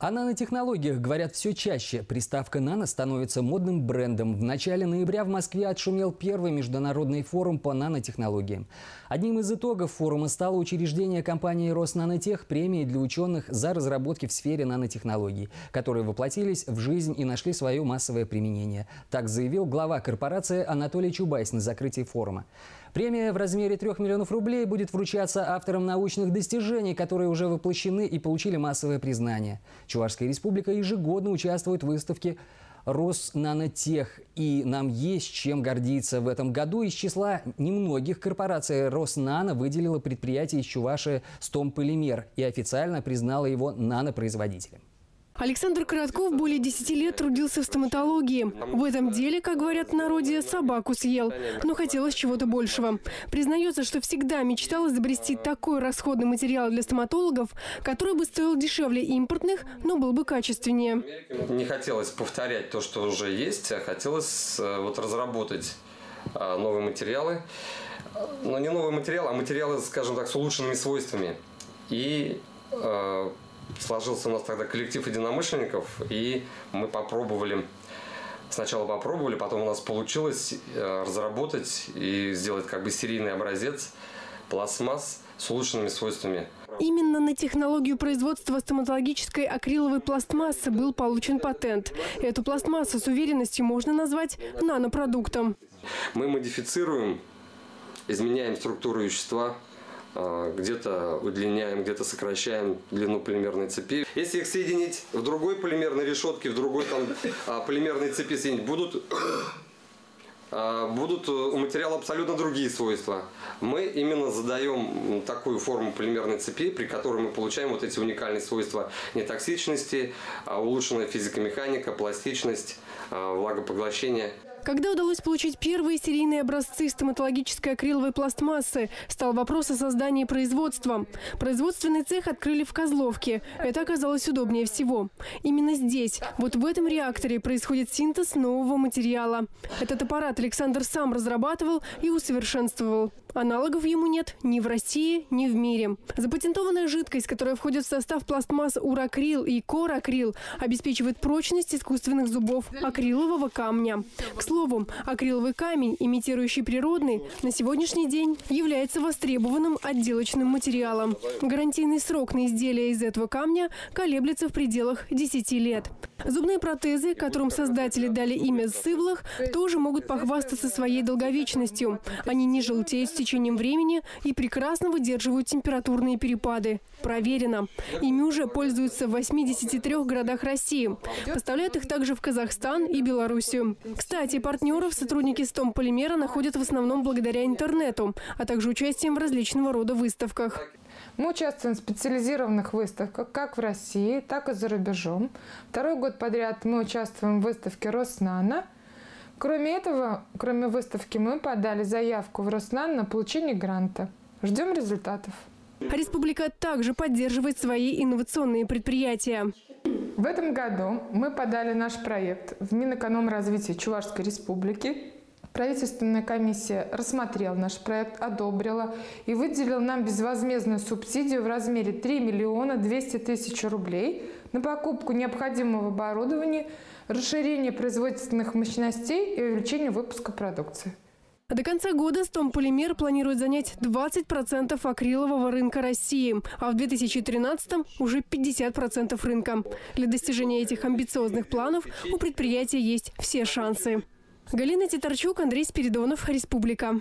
О нанотехнологиях говорят все чаще. Приставка «нано» становится модным брендом. В начале ноября в Москве отшумел первый международный форум по нанотехнологиям. Одним из итогов форума стало учреждение компании «Роснанотех» премии для ученых за разработки в сфере нанотехнологий, которые воплотились в жизнь и нашли свое массовое применение. Так заявил глава корпорации Анатолий Чубайс на закрытии форума. Премия в размере 3 миллионов рублей будет вручаться авторам научных достижений, которые уже воплощены и получили массовое признание. Чувашская республика ежегодно участвует в выставке «Роснанотех». И нам есть чем гордиться. В этом году из числа немногих корпораций «Роснано» выделила предприятие из Чувашии «Стомполимер» и официально признала его нанопроизводителем. Александр Коротков более 10 лет трудился в стоматологии. В этом деле, как говорят в народе, собаку съел. Но хотелось чего-то большего. Признается, что всегда мечтал изобрести такой расходный материал для стоматологов, который бы стоил дешевле импортных, но был бы качественнее. Не хотелось повторять то, что уже есть, а хотелось разработать новые материалы. Но не новые материалы, а материалы, скажем так, с улучшенными свойствами. И сложился у нас тогда коллектив единомышленников, и мы попробовали. Сначала попробовали, потом у нас получилось разработать и сделать как бы серийный образец пластмасс с улучшенными свойствами. Именно на технологию производства стоматологической акриловой пластмассы был получен патент. Эту пластмассу с уверенностью можно назвать нанопродуктом. Мы модифицируем, изменяем структуру вещества, где-то удлиняем, где-то сокращаем длину полимерной цепи. Если их соединить в другой полимерной решетке, в другой полимерной цепи соединить, будут у материала абсолютно другие свойства. Мы именно задаем такую форму полимерной цепи, при которой мы получаем вот эти уникальные свойства нетоксичности, улучшенная физико-механика, пластичность, влагопоглощение. Когда удалось получить первые серийные образцы стоматологической акриловой пластмассы, стал вопрос о создании производства. Производственный цех открыли в Козловке. Это оказалось удобнее всего. Именно здесь, вот в этом реакторе, происходит синтез нового материала. Этот аппарат Александр сам разрабатывал и усовершенствовал. Аналогов ему нет ни в России, ни в мире. Запатентованная жидкость, которая входит в состав пластмасс уракрил и коракрил, обеспечивает прочность искусственных зубов акрилового камня. К слову, акриловый камень, имитирующий природный, на сегодняшний день является востребованным отделочным материалом. Гарантийный срок на изделия из этого камня колеблется в пределах 10 лет. Зубные протезы, которым создатели дали имя «Сывлах», тоже могут похвастаться своей долговечностью. Они не желтеют с течением времени и прекрасно выдерживают температурные перепады. Проверено. Ими уже пользуются в 83 городах России. Поставляют их также в Казахстан и Белоруссию. Кстати, партнеров сотрудники Стомполимера находят в основном благодаря интернету, а также участием в различного рода выставках. Мы участвуем в специализированных выставках как в России, так и за рубежом. Второй год подряд мы участвуем в выставке «Роснано». Кроме этого, кроме выставки, мы подали заявку в «Роснано» на получение гранта. Ждем результатов. Республика также поддерживает свои инновационные предприятия. В этом году мы подали наш проект в Минэкономразвития Чувашской республики. Правительственная комиссия рассмотрела наш проект, одобрила и выделила нам безвозмездную субсидию в размере 3 миллиона 200 тысяч рублей на покупку необходимого оборудования, расширение производственных мощностей и увеличение выпуска продукции. До конца года Стомполимер планирует занять 20% акрилового рынка России, а в 2013-м уже 50% рынка. Для достижения этих амбициозных планов у предприятия есть все шансы. Галина Титарчук, Андрей Спиридонов, Республика.